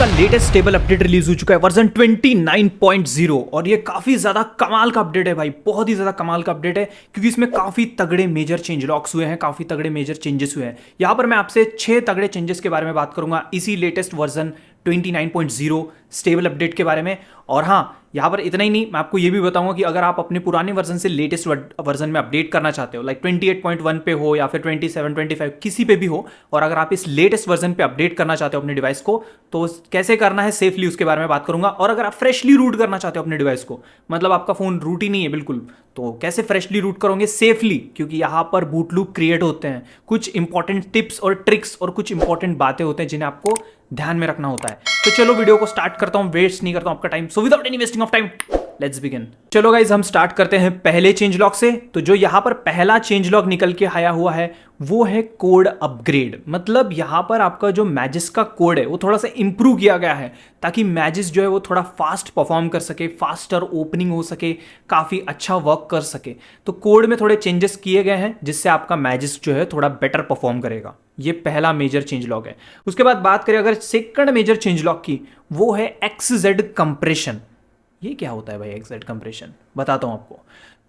का latest stable update release हो चुका है वर्जन 29.0 और ये काफी ज्यादा कमाल का अपडेट है भाई, बहुत ही ज्यादा कमाल का अपडेट है क्योंकि इसमें काफी तगड़े मेजर चेंज लॉक्स हुए हैं, काफी तगड़े मेजर चेंजेस हुए हैं। यहां पर मैं आपसे 6 तगड़े चेंजेस के बारे में बात करूंगा इसी लेटेस्ट वर्जन 29.0 स्टेबल अपडेट के बारे में। और हाँ, यहाँ पर इतना ही नहीं, मैं आपको ये भी बताऊंगा कि अगर आप अपने पुराने वर्जन से लेटेस्ट वर्जन में अपडेट करना चाहते हो, लाइक 28.1 पे हो या फिर 27, 25 किसी पे भी हो, और अगर आप इस लेटेस्ट वर्जन पे अपडेट करना चाहते हो अपने डिवाइस को, तो कैसे करना है सेफली उसके बारे में बात करूंगा। और अगर आप फ्रेशली रूट करना चाहते हो अपने डिवाइस को, मतलब आपका फोन रूट ही नहीं है बिल्कुल, तो कैसे फ्रेशली रूट करोगे सेफली, क्योंकि यहाँ पर बूट लूप क्रिएट होते हैं, कुछ इंपॉर्टेंट टिप्स और ट्रिक्स और कुछ इंपॉर्टेंट बातें होते हैं जिन्हें आपको ध्यान में रखना होता है। तो चलो वीडियो को स्टार्ट करता हूं, वेस्ट नहीं करता हूं आपका time, so without any wasting of time let's begin. चलो गाइज, हम स्टार्ट करते हैं पहले चेंज लॉग से। तो जो यहां पर पहला चेंज लॉग निकल के आया हुआ है वो है कोड अपग्रेड। मतलब यहां पर आपका जो मैजिस का कोड है वो थोड़ा सा इंप्रूव किया गया है ताकि मैजिस जो है वो थोड़ा फास्ट परफॉर्म कर सके, फास्टर ओपनिंग हो सके, काफी अच्छा वर्क कर सके। तो कोड में थोड़े चेंजेस किए गए हैं जिससे आपका मैजिस जो है थोड़ा बेटर परफॉर्म करेगा। ये पहला मेजर चेंज लॉग है। उसके बाद बात करें अगर सेकंड मेजर चेंज लॉग की, वो है XZ कंप्रेशन। ये क्या होता है भाई XZ कंप्रेशन, बताता हूं आपको।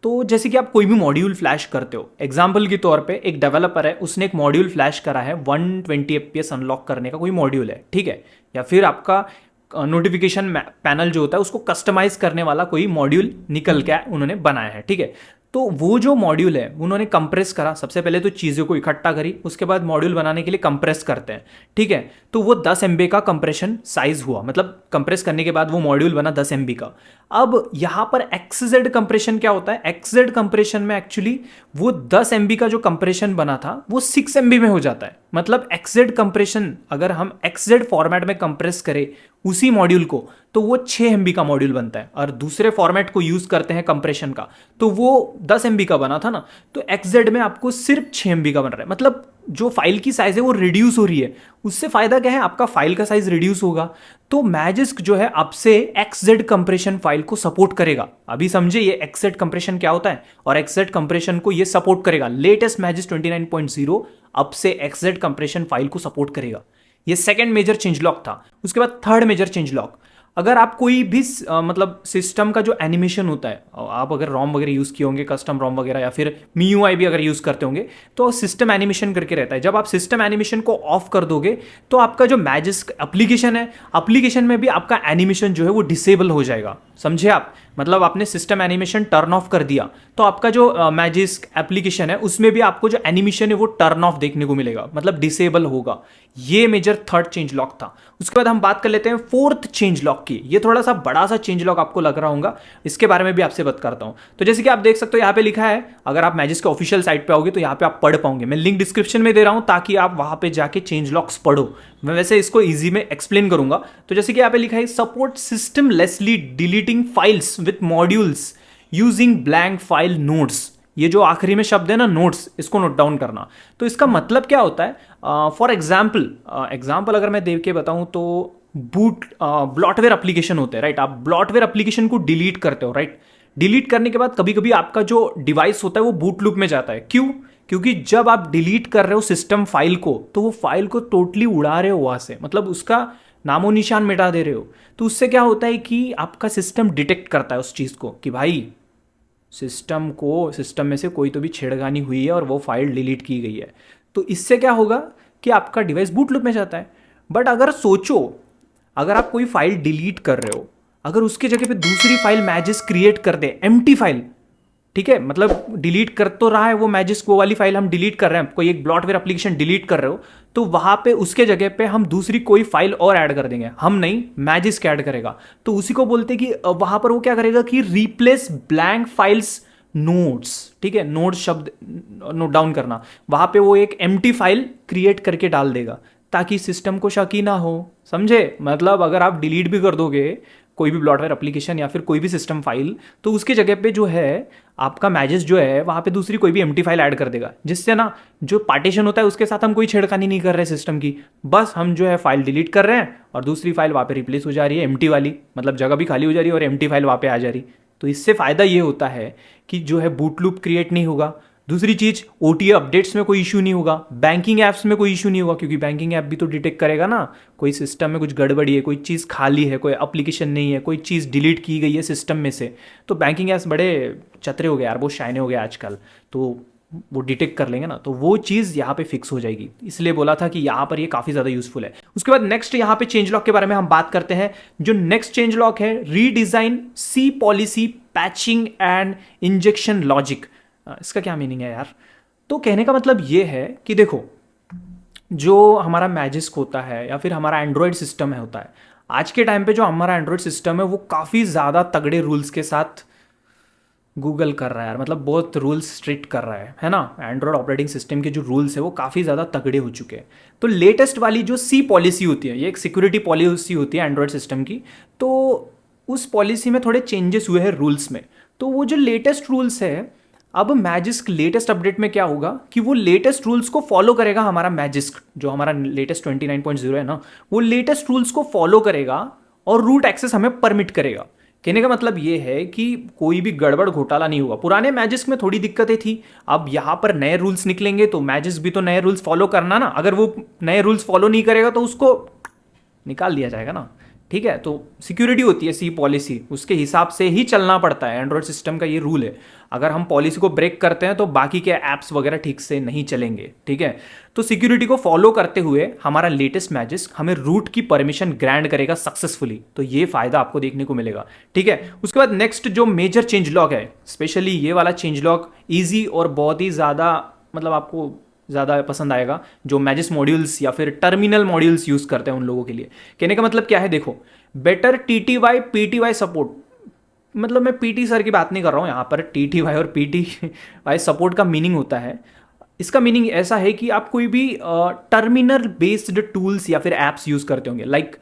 तो जैसे कि आप कोई भी मॉड्यूल फ्लैश करते हो, एग्जाम्पल के तौर पे एक डेवलपर है, उसने एक मॉड्यूल फ्लैश करा है 120 FPS अनलॉक करने का कोई मॉड्यूल है, ठीक है, या फिर आपका नोटिफिकेशन पैनल जो होता है उसको कस्टमाइज करने वाला कोई मॉड्यूल निकल के उन्होंने बनाया है, ठीक है। तो वो जो मॉड्यूल है उन्होंने कंप्रेस करा, सबसे पहले तो चीज़ों को इकट्ठा करी, उसके बाद मॉड्यूल बनाने के लिए कंप्रेस करते हैं, ठीक है। तो वो 10 MB का कंप्रेशन साइज हुआ, मतलब कंप्रेस करने के बाद वो मॉड्यूल बना 10 MB का। अब यहाँ पर XZ कंप्रेशन क्या होता है, XZ कंप्रेशन में एक्चुअली वो 10 MB का जो कंप्रेशन बना था वो 6 MB में हो जाता है। मतलब XZ कंप्रेशन अगर हम XZ फॉर्मेट में कंप्रेस करें उसी मॉड्यूल को, तो वो 6 MB का मॉड्यूल बनता है। और दूसरे फॉर्मेट को यूज करते हैं कंप्रेशन का, तो वो 10 MB का बना था ना, तो XZ में आपको सिर्फ 6 MB का बन रहा है। मतलब जो फाइल की साइज है वो रिड्यूस हो रही है। उससे फायदा क्या है, आपका फाइल का साइज रिड्यूस होगा, तो मैजिस्क जो है अब से XZ कंप्रेशन फाइल को सपोर्ट करेगा। अभी समझे ये XZ कंप्रेशन क्या होता है, और XZ कंप्रेशन को ये सपोर्ट करेगा। लेटेस्ट मैजिस 29.0 अब से XZ कंप्रेशन फाइल को सपोर्ट करेगा। ये सेकंड मेजर चेंज लॉग था। उसके बाद थर्ड मेजर चेंज लॉग, अगर आप कोई भी मतलब सिस्टम का जो एनिमेशन होता है, आप अगर रॉम वगैरह यूज़ किए होंगे, कस्टम रॉम वगैरह, या फिर MIUI भी अगर यूज़ करते होंगे, तो सिस्टम एनिमेशन करके रहता है। जब आप सिस्टम एनिमेशन को ऑफ कर दोगे तो आपका जो मैजिस्क एप्लीकेशन है, एप्लीकेशन में भी आपका एनिमेशन जो है वो डिसेबल हो जाएगा। समझे आप, मतलब आपने सिस्टम एनिमेशन टर्न ऑफ कर दिया तो आपका जो मैजिस्क एप्लीकेशन है उसमें भी आपको जो एनिमेशन है वो टर्न ऑफ देखने को मिलेगा, मतलब डिसेबल होगा। ये मेजर थर्ड चेंज लॉग था। उसके बाद हम बात कर लेते हैं फोर्थ चेंज लॉग की। ये थोड़ा सा बड़ा सा चेंज लॉग आपको लग रहा होगा, इसके बारे में भी आपसे बात करता हूं। तो जैसे कि आप देख सकते हो यहाँ पे लिखा है, अगर आप मैजिस्क के ऑफिशियल साइट पे आओगे तो यहाँ पे आप पढ़ पाओगे। मैं लिंक डिस्क्रिप्शन में दे रहा हूं ताकि आप वहां पे जाके चेंज लॉग्स पढ़ो। मैं वैसे इसको इजी में एक्सप्लेन करूंगा। तो जैसे कि यहाँ पे लिखा है, support systemlessly deleting files with modules using blank file nodes. ये जो आखिरी में शब्द है ना, नोट्स, इसको नोट डाउन करना। तो इसका मतलब क्या होता है, फॉर एग्जाम्पल अगर मैं दे के बताऊं तो ब्लॉटवेयर एप्लीकेशन होते हैं, राइट। आप ब्लॉटवेयर एप्लीकेशन को डिलीट करते हो, राइट। डिलीट करने के बाद कभी कभी आपका जो डिवाइस होता है वो बूट लूप में जाता है। क्यों? क्योंकि जब आप डिलीट कर रहे हो सिस्टम फाइल को, तो वो फाइल को टोटली उड़ा रहे हो वहां से, मतलब उसका नामो निशान मिटा दे रहे हो। तो उससे क्या होता है कि आपका सिस्टम डिटेक्ट करता है उस चीज को कि भाई सिस्टम में से कोई तो भी छेड़खानी हुई है और वो फाइल डिलीट की गई है। तो इससे क्या होगा कि आपका डिवाइस बूट लूप में जाता है। बट अगर सोचो, अगर आप कोई फाइल डिलीट कर रहे हो, अगर उसके जगह पे दूसरी फाइल मैजिस क्रिएट कर दे, एम्प्टी फाइल, ठीक है, मतलब डिलीट कर तो रहा है वो मैजिस्क, वो वाली फाइल हम डिलीट कर रहे हैं, कोई एक ब्लॉटवेयर एप्लीकेशन डिलीट कर रहे हो, तो वहां पे उसके जगह पे हम दूसरी कोई फाइल और ऐड कर देंगे। हम नहीं, मैजिस्क ऐड करेगा। तो उसी को बोलते हैं कि वहां पर वो क्या करेगा कि रिप्लेस ब्लैंक फाइल्स नोट्स, ठीक है, नोट शब्द नोट डाउन करना, वहां पे वो एक एम्प्टी फाइल क्रिएट करके डाल देगा ताकि सिस्टम को शक ही ना हो। समझे, मतलब अगर आप डिलीट भी कर दोगे कोई भी ब्लॉटवेयर एप्लीकेशन या फिर कोई भी सिस्टम फाइल, तो उसके जगह पे जो है आपका मैजिस जो है वहां पे दूसरी कोई भी एम्प्टी फाइल ऐड कर देगा, जिससे ना जो पार्टीशन होता है उसके साथ हम कोई छेड़खानी नहीं कर रहे सिस्टम की, बस हम जो है फाइल डिलीट कर रहे हैं और दूसरी फाइल वहां पे रिप्लेस हो जा रही है एम्प्टी वाली, मतलब जगह भी खाली हो जा रही है और एम्प्टी फाइल वहां पे आ जा रही। तो इससे फायदा ये होता है कि जो है बूट लूप क्रिएट नहीं होगा, दूसरी चीज, OTA अपडेट्स में कोई इशू नहीं होगा, बैंकिंग ऐप्स में कोई इशू नहीं होगा, क्योंकि बैंकिंग ऐप भी तो डिटेक्ट करेगा ना कोई सिस्टम में कुछ गड़बड़ी है, कोई चीज़ खाली है, कोई एप्लीकेशन नहीं है, कोई चीज़ डिलीट की गई है सिस्टम में से। तो बैंकिंग ऐप्स बड़े चतरे हो गए यार, बहुत शाइने हो गए आजकल, तो वो डिटेक्ट कर लेंगे ना, तो वो चीज़ यहाँ पे फिक्स हो जाएगी। इसलिए बोला था कि यहाँ पर ये काफ़ी ज़्यादा यूजफुल है। उसके बाद नेक्स्ट यहाँ पे चेंज लॉक के बारे में हम बात करते हैं। जो नेक्स्ट चेंज लॉक है, redesign C policy patching and injection logic. इसका क्या मीनिंग है यार? तो कहने का मतलब ये है कि देखो, जो हमारा मैजिस्क होता है या फिर हमारा एंड्रॉयड सिस्टम है होता है, आज के टाइम पे जो हमारा एंड्रॉयड सिस्टम है वो काफ़ी ज़्यादा तगड़े रूल्स के साथ गूगल कर रहा है यार, मतलब बहुत रूल्स स्ट्रिक्ट कर रहा है ना। एंड्रॉयड ऑपरेटिंग सिस्टम के जो रूल्स है वो काफ़ी ज़्यादा तगड़े हो चुके हैं। तो लेटेस्ट वाली जो सी पॉलिसी होती है, ये एक सिक्योरिटी पॉलिसी होती है एंड्रॉयड सिस्टम की, तो उस पॉलिसी में थोड़े चेंजेस हुए हैं रूल्स में। तो वो जो लेटेस्ट रूल्स है, अब मैजिस्क लेटेस्ट अपडेट में क्या होगा कि वो लेटेस्ट रूल्स को फॉलो करेगा। हमारा मैजिस्क जो हमारा लेटेस्ट 29.0 है ना, वो लेटेस्ट रूल्स को फॉलो करेगा और रूट एक्सेस हमें परमिट करेगा। कहने का मतलब ये है कि कोई भी गड़बड़ घोटाला नहीं होगा। पुराने मैजिस्क में थोड़ी दिक्कतें थी, अब यहाँ पर नए रूल्स निकलेंगे तो मैजिस्क भी तो नए रूल्स फॉलो करना ना। अगर वो नए रूल्स फॉलो नहीं करेगा तो उसको निकाल दिया जाएगा ना। ठीक है, तो सिक्योरिटी होती है सी पॉलिसी, उसके हिसाब से ही चलना पड़ता है। एंड्रॉयड सिस्टम का ये रूल है, अगर हम पॉलिसी को ब्रेक करते हैं तो बाकी के ऐप्स वगैरह ठीक से नहीं चलेंगे। ठीक है, तो सिक्योरिटी को फॉलो करते हुए हमारा लेटेस्ट मैजिस्क हमें रूट की परमिशन ग्रांट करेगा सक्सेसफुली। तो ये फायदा आपको देखने को मिलेगा। ठीक है, उसके बाद नेक्स्ट जो मेजर चेंज लॉग है, स्पेशली ये वाला चेंज लॉग ईजी और बहुत ही ज़्यादा, मतलब आपको ज़्यादा पसंद आएगा जो मैजिस्क मॉड्यूल्स या फिर टर्मिनल मॉड्यूल्स यूज़ करते हैं उन लोगों के लिए। कहने का मतलब क्या है, देखो, बेटर TTY PTY सपोर्ट। मतलब मैं PT सर की बात नहीं कर रहा हूँ यहाँ पर, TTY और PTY सपोर्ट का मीनिंग होता है, इसका मीनिंग ऐसा है कि आप कोई भी टर्मिनल बेस्ड टूल्स या फिर एप्स यूज़ करते होंगे, लाइक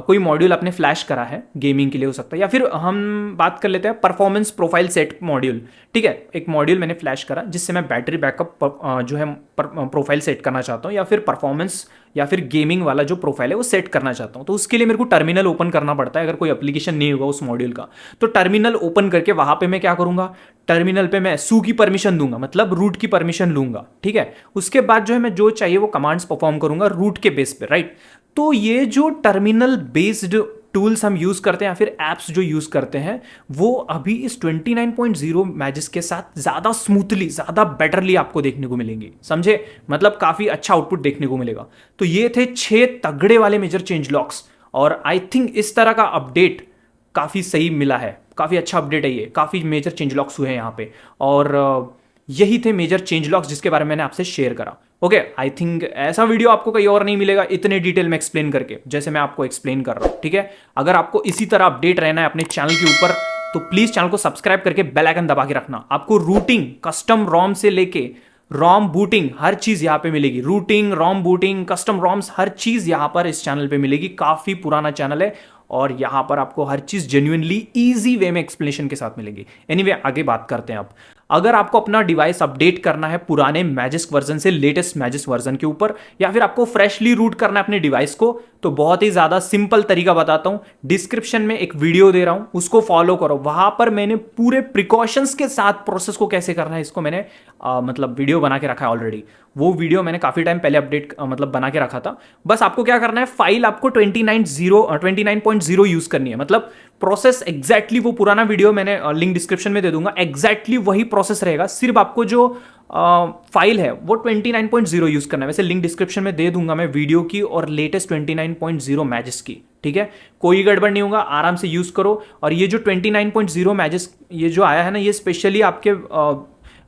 कोई मॉड्यूल आपने फ्लैश करा है, गेमिंग के लिए हो सकता है, या फिर हम बात कर लेते हैं परफॉर्मेंस प्रोफाइल सेट मॉड्यूल। ठीक है, एक मॉड्यूल मैंने फ्लैश करा जिससे मैं बैटरी बैकअप जो है प्रोफाइल सेट करना चाहता हूँ, या फिर परफॉर्मेंस या फिर गेमिंग वाला जो प्रोफाइल है वो सेट करना चाहता हूँ। तो उसके लिए मेरे को टर्मिनल ओपन करना पड़ता है, अगर कोई एप्लीकेशन नहीं होगा उस मॉड्यूल का। तो टर्मिनल ओपन करके वहाँ पे मैं क्या करूँगा, टर्मिनल पे मैं सू की परमिशन दूंगा, मतलब रूट की परमिशन लूंगा। ठीक है, उसके बाद जो है मैं जो चाहिए वो कमांड्स परफॉर्म करूंगा रूट के बेस पे, राइट। तो ये जो टर्मिनल बेस्ड टूल्स हम यूज करते हैं या फिर एप्स जो यूज करते हैं, वो अभी इस 29.0 मैजिस्क के साथ ज्यादा स्मूथली, ज्यादा बेटरली आपको देखने को मिलेंगी। समझे, मतलब काफी अच्छा आउटपुट देखने को मिलेगा। तो ये थे 6 तगड़े वाले मेजर चेंज लॉक्स, और आई थिंक इस तरह का अपडेट काफी सही मिला है, काफी अच्छा अपडेट है ये, काफी मेजर चेंज लॉक्स हुए हैं यहाँ पे। और यही थे मेजर चेंज लॉक्स जिसके बारे में मैंने आपसे शेयर करा। ओके, आई थिंक ऐसा वीडियो आपको कहीं और नहीं मिलेगा इतने डिटेल में एक्सप्लेन करके जैसे मैं आपको एक्सप्लेन कर रहा हूं। ठीक है, अगर आपको इसी तरह अपडेट रहना है अपने चैनल के ऊपर तो प्लीज चैनल को सब्सक्राइब करके बेल आइकन दबा के रखना। आपको रूटिंग, कस्टम रॉम से लेके रॉम बूटिंग, हर चीज यहां पे मिलेगी। Rooting, ROM booting, custom ROMs, हर चीज यहां पर इस चैनल पे मिलेगी। काफी पुराना चैनल है और यहां पर आपको हर चीज जेन्युइनली इजी वे में एक्सप्लेनेशन के साथ मिलेगी। एनीवे, आगे बात करते हैं अब। अगर आपको अपना डिवाइस अपडेट करना है पुराने मैजिस्क वर्जन से लेटेस्ट मैजिस्क वर्जन के ऊपर, या फिर आपको फ्रेशली रूट करना है अपने डिवाइस को, तो बहुत ही ज्यादा सिंपल तरीका बताता हूं। डिस्क्रिप्शन में एक वीडियो दे रहा हूं, उसको फॉलो करो। वहां पर मैंने पूरे प्रिकॉशंस के साथ प्रोसेस को कैसे करना है इसको मैंने मतलब वीडियो बना के रखा है ऑलरेडी। वो वीडियो मैंने काफी टाइम पहले अपडेट मतलब बना के रखा था। बस आपको क्या करना है, फाइल आपको 29.0 यूज करनी है। मतलब प्रोसेस एग्जैक्टली वो पुराना वीडियो मैंने लिंक डिस्क्रिप्शन में दे दूंगा, एग्जैक्टली वही प्रोसेस रहेगा। सिर्फ आपको जो फाइल है वो 29.0 यूज करना है। वैसे लिंक डिस्क्रिप्शन में दे दूंगा मैं वीडियो की और लेटेस्ट 29.0 मैजिस्क की। ठीक है, कोई गड़बड़ नहीं होगा, आराम से यूज करो। और ये जो 29.0 मैजिस्क ये जो आया है ना, ये स्पेशली आपके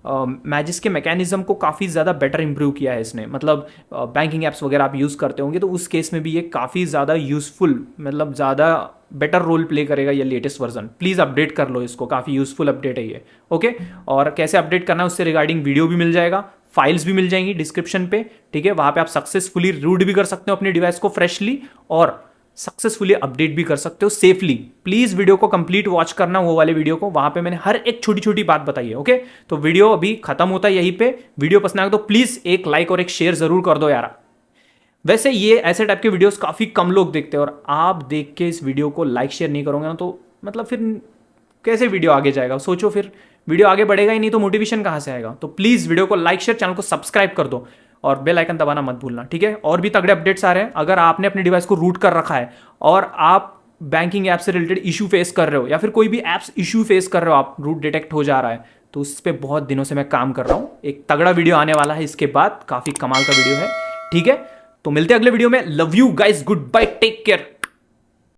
मैजिस्क के मैकेनिज्म को काफ़ी ज़्यादा बेटर इंप्रूव किया है इसने। मतलब बैंकिंग एप्स वगैरह आप यूज़ करते होंगे तो उस केस में भी ये काफ़ी ज़्यादा यूज़फुल, मतलब ज़्यादा बेटर रोल प्ले करेगा ये लेटेस्ट वर्जन। प्लीज़ अपडेट कर लो इसको, काफ़ी यूज़फुल अपडेट है ये। ओके, और कैसे अपडेट करना है उससे रिगार्डिंग वीडियो भी मिल जाएगा, फाइल्स भी मिल जाएंगी डिस्क्रिप्शन पे। ठीक है, वहाँ पे आप सक्सेसफुली रूट भी कर सकते हो अपने डिवाइस को फ्रेशली, और सक्सेसफुली अपडेट भी कर सकते हो सेफली। प्लीज वीडियो को कंप्लीट वॉच करना, वो वाले वीडियो को, वहां पे मैंने हर एक छोटी छोटी बात बताई है। ओके, तो वीडियो अभी खत्म होता है यहीं पे। वीडियो पसंद आएगा तो प्लीज एक लाइक और एक शेयर जरूर कर दो यार। वैसे ये ऐसे टाइप के वीडियोस काफी कम लोग देखते हैं, और आप देख के इस वीडियो को लाइक शेयर नहीं करोगे ना तो मतलब फिर कैसे वीडियो आगे जाएगा। सोचो फिर वीडियो आगे बढ़ेगा ही नहीं तो मोटिवेशन कहाँ से आएगा। तो प्लीज़ वीडियो को लाइक शेयर, चैनल को सब्सक्राइब कर दो और बेल आइकन दबाना मत भूलना, ठीक है। और भी तगड़े अपडेट्स आ रहे हैं। अगर आपने अपने डिवाइस को रूट कर रखा है और आप बैंकिंग ऐप से रिलेटेड इशू फेस कर रहे हो या फिर कोई भी ऐप्स इशू फेस कर रहे हो, आप रूट डिटेक्ट हो जा रहा है, तो उस पर बहुत दिनों से मैं काम कर रहा हूँ। एक तगड़ा वीडियो आने वाला है इसके बाद, काफ़ी कमाल का वीडियो है, ठीक है। तो मिलते हैं अगले वीडियो में। Love you guys, goodbye, take care.